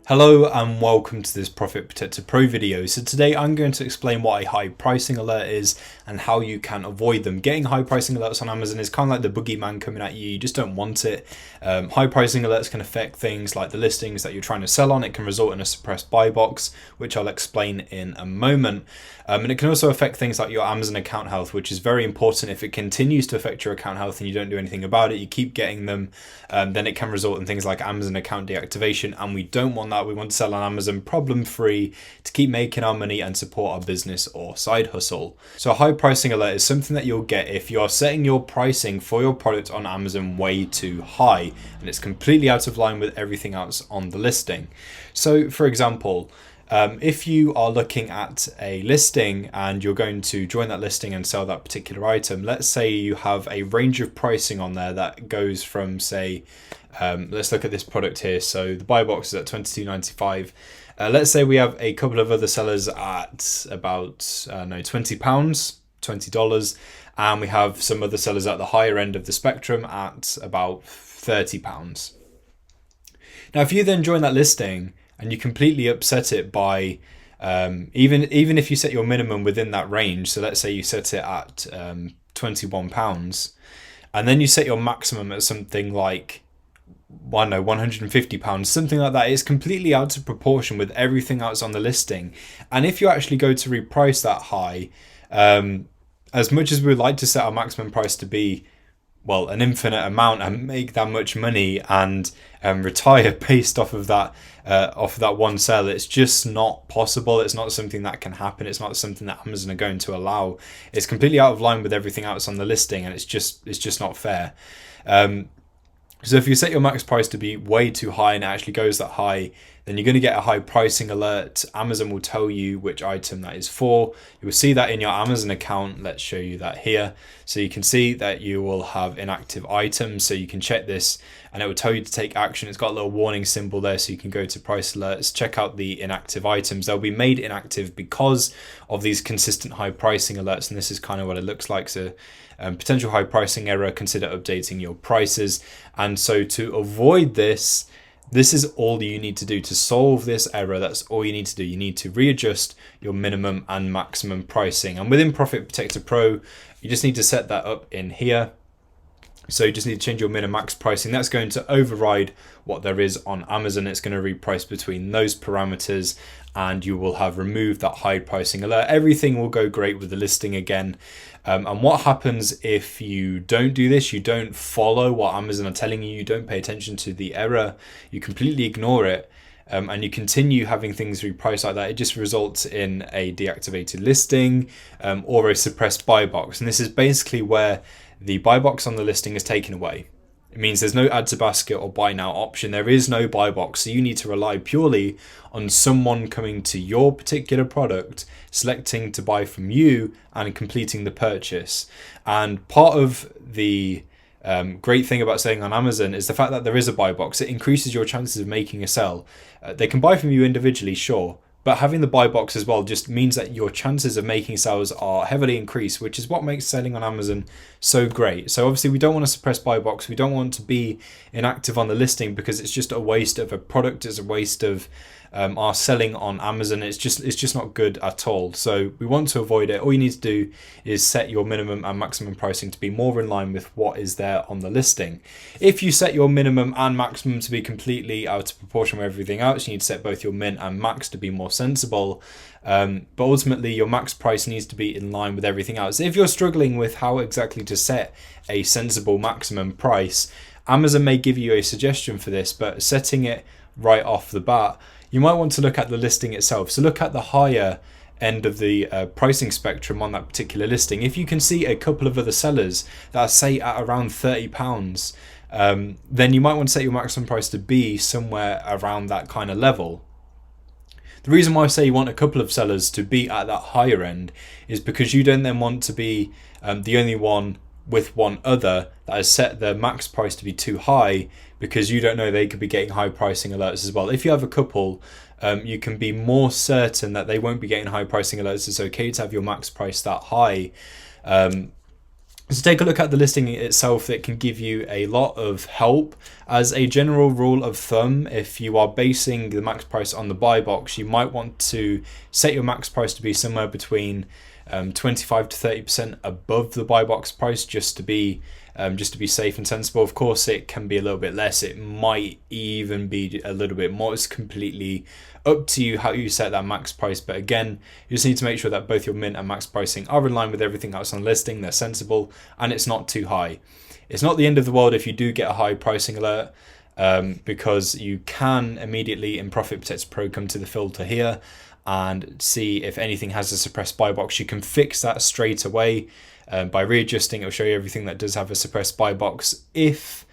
Hello and welcome to this Profit Protector Pro video. So today I'm going to explain what a high pricing alert is and how you can avoid them. Getting high pricing alerts on Amazon is kind of like the boogeyman coming at you. You just don't want it. High pricing alerts can affect things like the listings that you're trying to sell on. It can result in a suppressed buy box, which I'll explain in a moment. And it can also affect things like your Amazon account health, which is very important. If it continues to affect your account health and you don't do anything about it, you keep getting them, then it can result in things like Amazon account deactivation, and we don't want that. We want to sell on Amazon problem-free to keep making our money and support our business or side hustle. So a high pricing alert is something that you'll get if you're setting your pricing for your product on Amazon way too high and it's completely out of line with everything else on the listing. So for example, if you are looking at a listing and you're going to join that listing and sell that particular item, let's say you have a range of pricing on there that goes from, say, let's look at this product here. So the buy box is at $22.95. Let's say we have a couple of other sellers at about £20, $20, and we have some other sellers at the higher end of the spectrum at about £30. Now, if you then join that listing and you completely upset it by even if you set your minimum within that range, so let's say you set it at £21, and then you set your maximum at something like £150, something like that, it's completely out of proportion with everything else on the listing. And if you actually go to reprice that high, as much as we would like to set our maximum price to be, well, an infinite amount and make that much money and retire based off of that one sale, it's just not possible. It's not something that can happen. It's not something that Amazon are going to allow. It's completely out of line with everything else on the listing, and it's just not fair. So if you set your max price to be way too high and it actually goes that high, then you're going to get a high pricing alert. Amazon will tell you which item that is for. You will see that in your Amazon account. Let's show you that here. So you can see that you will have inactive items. So you can check this and it will tell you to take action. It's got a little warning symbol there, so you can go to price alerts, check out the inactive items. They'll be made inactive because of these consistent high pricing alerts. And this is kind of what it looks like. So potential high pricing error, consider updating your prices. And so to avoid this, this is all you need to do to solve this error. That's all you need to do. You need to readjust your minimum and maximum pricing. And within Profit Protector Pro, you just need to set that up in here. So you just need to change your min and max pricing. That's going to override what there is on Amazon. It's going to reprice between those parameters, and you will have removed that high pricing alert. Everything will go great with the listing again. And what happens if you don't do this? You don't follow what Amazon are telling you. You don't pay attention to the error. You completely ignore it. And you continue having things repriced like that. It just results in a deactivated listing or a suppressed buy box. And this is basically where the buy box on the listing is taken away. It means there's no add to basket or buy now option. There is no buy box. So you need to rely purely on someone coming to your particular product, selecting to buy from you and completing the purchase. And part of the great thing about selling on Amazon is the fact that there is a buy box. It increases your chances of making a sell. They can buy from you individually, sure, but having the buy box as well just means that your chances of making sales are heavily increased, which is what makes selling on Amazon so great. So obviously we don't want to suppress buy box. We don't want to be inactive on the listing because it's just a waste of a product. It's a waste of our selling on Amazon. It's just not good at all. So we want to avoid it. All you need to do is set your minimum and maximum pricing to be more in line with what is there on the listing. If you set your minimum and maximum to be completely out of proportion with everything else, you need to set both your min and max to be more sensible. But ultimately your max price needs to be in line with everything else. If you're struggling with how exactly to set a sensible maximum price, Amazon may give you a suggestion for this, but setting it right off the bat, you might want to look at the listing itself. So look at the higher end of the pricing spectrum on that particular listing. If you can see a couple of other sellers that are, say, at around £30, then you might want to set your maximum price to be somewhere around that kind of level. The reason why I say you want a couple of sellers to be at that higher end is because you don't then want to be the only one with one other that has set the max price to be too high, because you don't know they could be getting high pricing alerts as well. If you have a couple, you can be more certain that they won't be getting high pricing alerts. It's okay to have your max price that high. So take a look at the listing itself. It can give you a lot of help. As a general rule of thumb, if you are basing the max price on the buy box, you might want to set your max price to be somewhere between 25 to 30% above the buy box price, just to be safe and sensible. Of course, it can be a little bit less. It might even be a little bit more. It's completely up to you how you set that max price. But again, you just need to make sure that both your min and max pricing are in line with everything else on the listing. They're sensible and it's not too high. It's not the end of the world if you do get a high pricing alert, because you can immediately in Profit Protector Pro come to the filter here and see if anything has a suppressed buy box. You can fix that straight away by readjusting. It'll show you everything that does have a suppressed buy box. If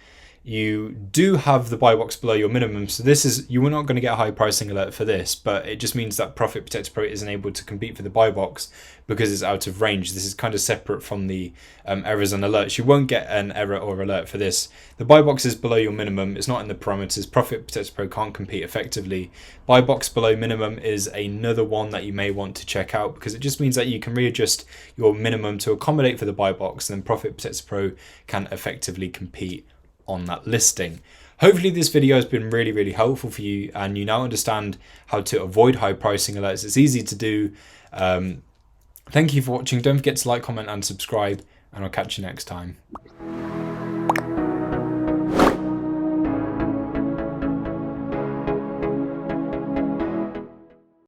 you do have the buy box below your minimum, so this is, you are not going to get a high pricing alert for this, but it just means that Profit Protector Pro isn't able to compete for the buy box because it's out of range. This is kind of separate from the errors and alerts. You won't get an error or alert for this. The buy box is below your minimum. It's not in the parameters. Profit Protector Pro can't compete effectively. Buy box below minimum is another one that you may want to check out, because it just means that you can readjust your minimum to accommodate for the buy box, and then Profit Protector Pro can effectively compete on that listing. Hopefully this video has been really helpful for you, and you now understand how to avoid high pricing alerts. It's easy to do. Thank you for watching. Don't forget to like, comment and subscribe, and I'll catch you next time.